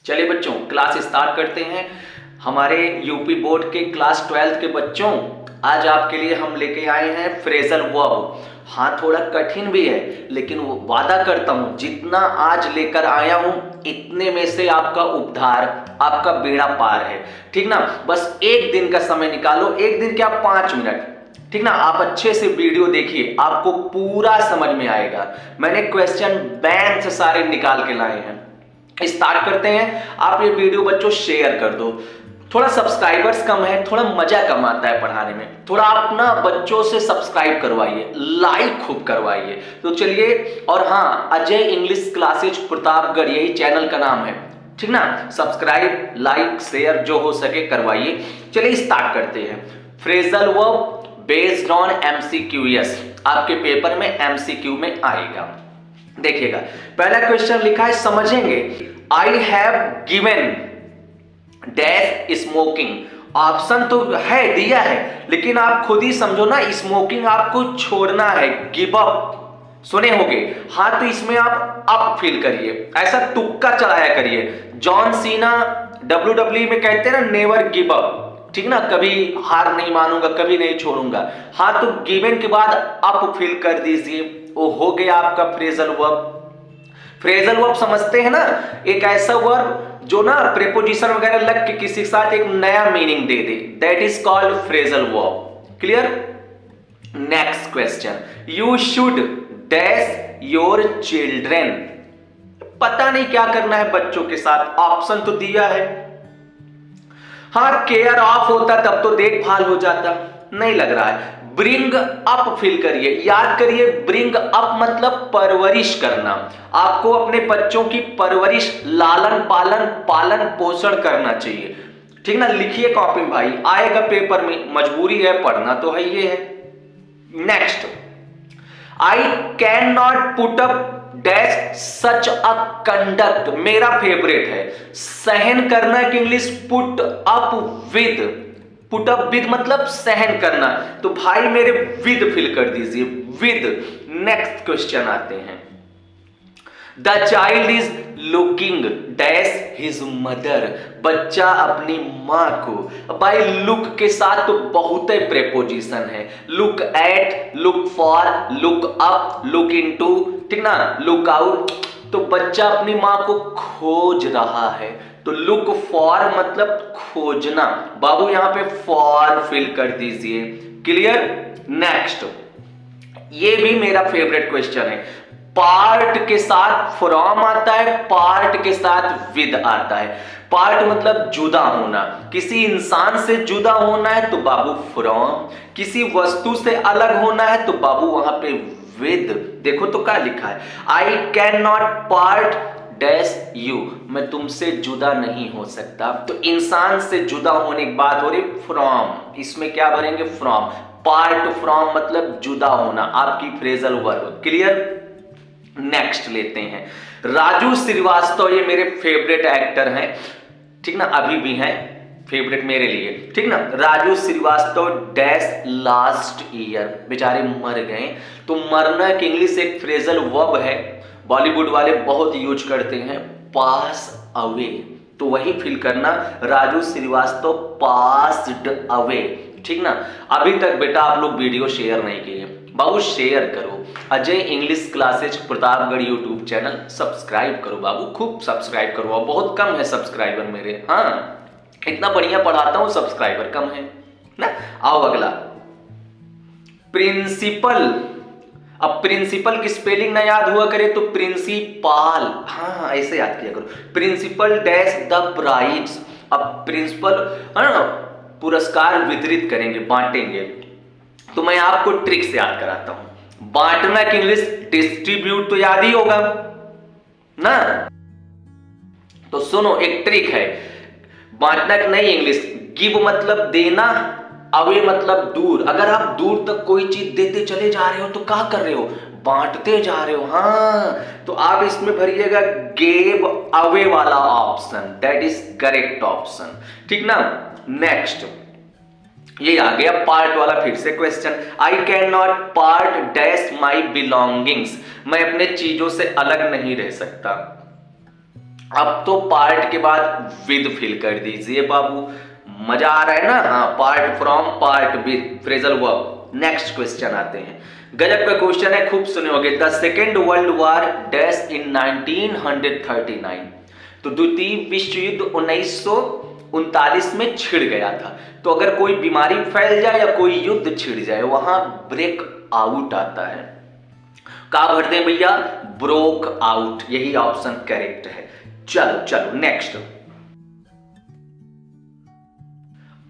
चलिए बच्चों, class start करते हैं। हमारे यूपी बोर्ड के क्लास 12th के बच्चों, आज आपके लिए हम लेके आए हैं फ्रेजल वर्ब। हाँ, थोड़ा कठिन भी है, लेकिन वो वादा करता हूं जितना आज लेकर आया हूं इतने में से आपका उद्धार, आपका बेड़ा पार है। ठीक ना? बस एक दिन का समय निकालो, एक दिन क्या 5 मिनट, ठीक ना? आप अच्छे से वीडियो देखिए, आपको पूरा समझ में आएगा। मैंने क्वेश्चन बैंक से सारे निकाल के लाए हैं। स्टार्ट करते हैं। आप ये वीडियो बच्चों शेयर कर दो। थोड़ा सब्सक्राइबर्स कम है, थोड़ा मजा कम आता है पढ़ाने में, थोड़ा आप ना बच्चों से सब्सक्राइब करवाइए, लाइक खूब करवाइए। तो चलिए, और हाँ, अजय इंग्लिश क्लासेज प्रतापगढ़ यही चैनल का नाम है, ठीक ना? सब्सक्राइब, लाइक, शेयर जो हो सके करवाइए। चलिए स्टार्ट करते हैं। फ्रेजल वर्ब बेस्ड ऑन एमसीक्यूएस, आपके पेपर में एमसीक्यू में आएगा। देखिएगा, पहला क्वेश्चन लिखा है, समझेंगे। I have given dash smoking. Option तो है, दिया है, लेकिन आप खुद ही समझो ना, स्मोकिंग आपको छोड़ना है, गिव अप। सुने होंगे, हाँ, तो इसमें आप अप फील करिए, ऐसा तुक्का चलाया करिए। जॉन सीना WWE में कहते हैं ना, नेवर गिव अप, ठीक ना? कभी हार नहीं मानूंगा, कभी नहीं छोड़ूंगा। हाँ, तो गिवन के बाद अप फील कर दीजिए, वो हो गया आपका फ्रेजल वर्ब। फ्रेजल वर्ब समझते हैं ना, एक ऐसा वर्ब जो ना प्रीपोजिशन वगैरह लग के किसी के साथ एक नया meaning they they, that is called phrasal verb. Clear? Next question, you should dash your children. पता नहीं क्या करना है बच्चों के साथ, ऑप्शन तो दिया है। हाँ, केयर ऑफ होता तब तो देखभाल हो जाता, नहीं लग रहा है। ब्रिंग अप फील करिए, याद करिए, ब्रिंग अप मतलब परवरिश करना। आपको अपने बच्चों की परवरिश, लालन पालन, पालन पोषण करना चाहिए, ठीक ना? लिखिए कॉपी में भाई, आएगा पेपर में, मजबूरी है, पढ़ना तो है, ये है। Next, I can not put up dash such a conduct. मेरा फेवरेट है, सहन करना की English put up with. Put up with मतलब सहन करना, तो भाई मेरे विद फिल कर दीजिए, विद। नेक्स्ट क्वेश्चन आते हैं, the child is looking dash his mother. बच्चा अपनी मां को, भाई लुक के साथ तो बहुत प्रेपोजिशन है, look at, look for, look up, look into, ठीक ना? Look out. तो बच्चा अपनी मां को खोज रहा है, तो लुक फॉर मतलब खोजना, बाबू यहां पे फॉर फिल कर दीजिए। क्लियर? नेक्स्ट, ये भी मेरा फेवरेट क्वेश्चन है। पार्ट के साथ फ्रॉम आता है, पार्ट के साथ विद आता है। पार्ट मतलब जुदा होना, किसी इंसान से जुदा होना है तो बाबू फ्रॉम, किसी वस्तु से अलग होना है तो बाबू वहां पे विद। देखो तो क्या लिखा है, I can not part dash you, मैं तुमसे जुदा नहीं हो सकता। तो इंसान से जुदा होने की बात हो रही, फ्रॉम, इसमें क्या भरेंगे? फ्रॉम। पार्ट फ्रॉम मतलब जुदा होना, आपकी फ्रेजल वर्ब। क्लियर? नेक्स्ट लेते हैं, राजू श्रीवास्तव, ये मेरे फेवरेट एक्टर हैं, ठीक ना? अभी भी हैं फेवरेट मेरे लिए, ठीक ना? Raju Srivastava dash last year, बेचारे मर गए। तो मरना की इंग्लिश एक फ्रेजल वर्ब है, बॉलीवुड वाले बहुत यूज करते हैं, पास अवे। तो वही फील करना, राजू श्रीवास्तव पास्ड अवे, ठीक ना? अभी तक बेटा आप लोग वीडियो शेयर नहीं किए, बाबू शेयर करो। Ajay English classes Pratapgarh YouTube channel subscribe करो बाबू, खूब सब्सक्राइब करो, बहुत कम है सब्सक्राइबर मेरे। हाँ, इतना बढ़िया पढ़ाता हूं, सब्सक्राइबर कम है ना। आओ अगला, प्रिंसिपल। अब प्रिंसिपल की स्पेलिंग ना याद हुआ करे तो प्रिंसिपाल, हाँ ऐसे याद किया करो, प्रिंसिपल डैश द प्राइज। अब प्रिंसिपल है ना, पुरस्कार वितरित करेंगे, बांटेंगे, तो मैं आपको ट्रिक से याद कराता हूं। बांटना की इंग्लिश डिस्ट्रीब्यूट तो याद ही होगा ना, तो सुनो एक ट्रिक है, बांटना की नई इंग्लिश, गिव मतलब देना, अवे मतलब दूर। अगर आप दूर तक कोई चीज देते चले जा रहे हो तो क्या कर रहे हो? बांटते जा रहे हो। हाँ, तो आप इसमें भरिएगा गेव अवे वाला option, that is correct option, ठीक ना? नेक्स्ट, ये आ गया पार्ट वाला फिर से question, I can not part dash my belongings. मैं अपने चीजों से अलग नहीं रह सकता। अब तो पार्ट के बाद विद फिल कर दीजिए बाबू, मजा आ रहा है ना। हाँ, part from part with phrasal verb. Next question आते हैं, गजब का क्वेश्चन है, खूब सुने होगे। The second world war dash in 1939, तो द्वितीय विश्व युद्ध 1939 में छिड़ गया था। तो अगर कोई बीमारी फैल जाए या कोई युद्ध छिड़ जाए, वहां ब्रेक आउट आता है। कहा भरते हैं भैया, ब्रोक आउट, यही ऑप्शन करेक्ट है। चलो चलो next,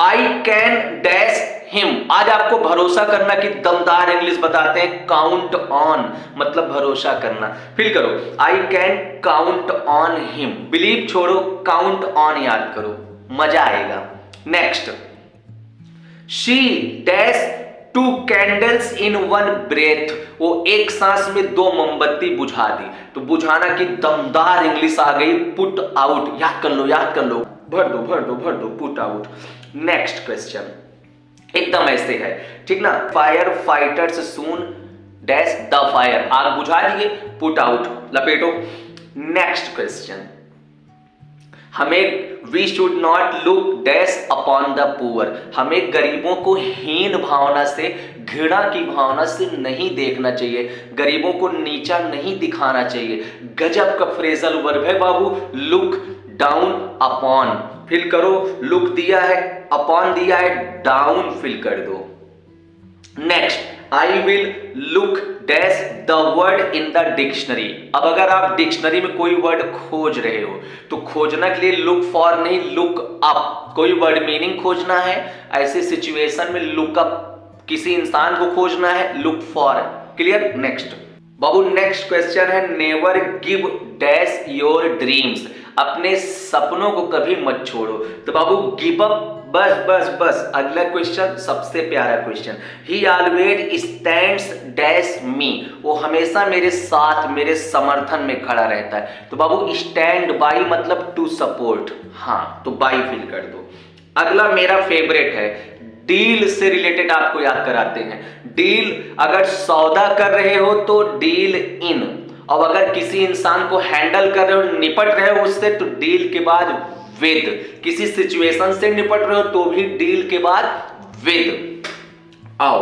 I can dash him. आज आपको भरोसा करना की दमदार इंग्लिश बताते हैं, काउंट ऑन मतलब भरोसा करना। फील करो, I can count on him, believe छोड़ो, काउंट ऑन याद करो, मजा आएगा। Next, she dash two candles in one breath, वो एक सांस में 2 मोमबत्ती बुझा दी। तो बुझाना की दमदार इंग्लिश आ गई, पुट आउट। याद कर लो, याद कर लो, भर दो भर दो भर दो, पुट आउट। नेक्स्ट क्वेश्चन एकदम ऐसे है, ठीक ना। Fire fighters soon dash the fire, आग बुझा दिए, पुट आउट, लपेटो। नेक्स्ट क्वेश्चन, हमें we should not look dash upon the poor, हमें गरीबों को हीन भावना से, घृणा की भावना से नहीं देखना चाहिए, गरीबों को नीचा नहीं दिखाना चाहिए। गजब का फ्रेजल वर्ब है बाबू, लुक डाउन अपॉन, फिल करो, लुक दिया है, अपॉन दिया है, डाउन फिल कर दो। Next, I will look dash the word in the dictionary. अब अगर आप डिक्शनरी में कोई वर्ड खोज रहे हो तो खोजना के लिए लुक फॉर नहीं, लुक अप। कोई वर्ड मीनिंग खोजना है, ऐसे सिचुएशन में लुक अप, किसी इंसान को खोजना है, लुक फॉर। क्लियर। नेक्स्ट बाबू, नेक्स्ट क्वेश्चन है, never give dash your dreams, अपने सपनों को कभी मत छोड़ो। तो बाबू गिव अप, बस बस बस। अगला क्वेश्चन सबसे प्यारा क्वेश्चन, ही ऑलवेज स्टैंड्स डैश मी, वो हमेशा मेरे साथ, मेरे समर्थन में खड़ा रहता है। तो बाबू स्टैंड बाई मतलब टू सपोर्ट, हाँ तो बाई फिल कर दो। अगला मेरा फेवरेट है, डील से रिलेटेड आपको याद कराते हैं। डील अगर सौदा कर रहे हो तो डील इन, और अगर किसी इंसान को हैंडल कर रहे हो, निपट रहे हो उससे, तो डील के बाद विद। किसी सिचुएशन से निपट रहे हो तो भी डील के बाद विद। आओ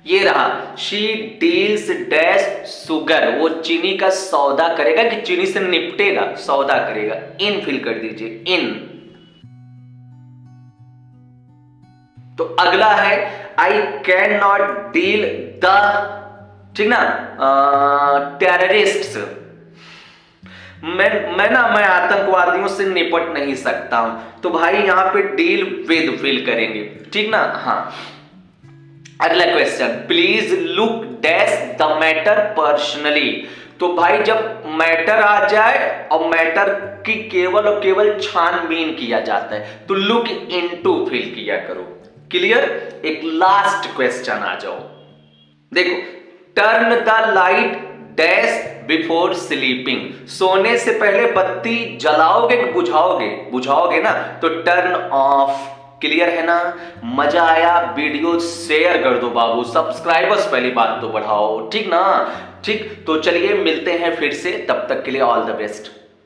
ये रहा, शी डील्स डैश सुगर, वो चीनी का सौदा करेगा कि चीनी से निपटेगा, सौदा करेगा। इन फिल कर दीजिए, इन। तो अगला है, I can not deal the, ठीक ना, टेररिस्ट, मैं आतंकवादियों से निपट नहीं सकता हूं। तो भाई यहां पे डील विद फिल करेंगे, ठीक ना। हाँ, अगला question, please look dash the matter personally. तो भाई जब मैटर आ जाए और मैटर की केवल और केवल छानबीन किया जाता है तो लुक इनटू फिल किया करो। क्लियर। एक लास्ट क्वेश्चन आ जाओ, देखो, turn the light dash before sleeping, सोने से पहले बत्ती जलाओगे कि बुझाओगे, बुझाओगे ना, तो टर्न ऑफ। क्लियर है ना। मजा आया, वीडियो शेयर कर दो बाबू, सब्सक्राइबर्स पहली बात तो बढ़ाओ, ठीक ना। ठीक, तो चलिए मिलते हैं फिर से, तब तक के लिए ऑल द बेस्ट।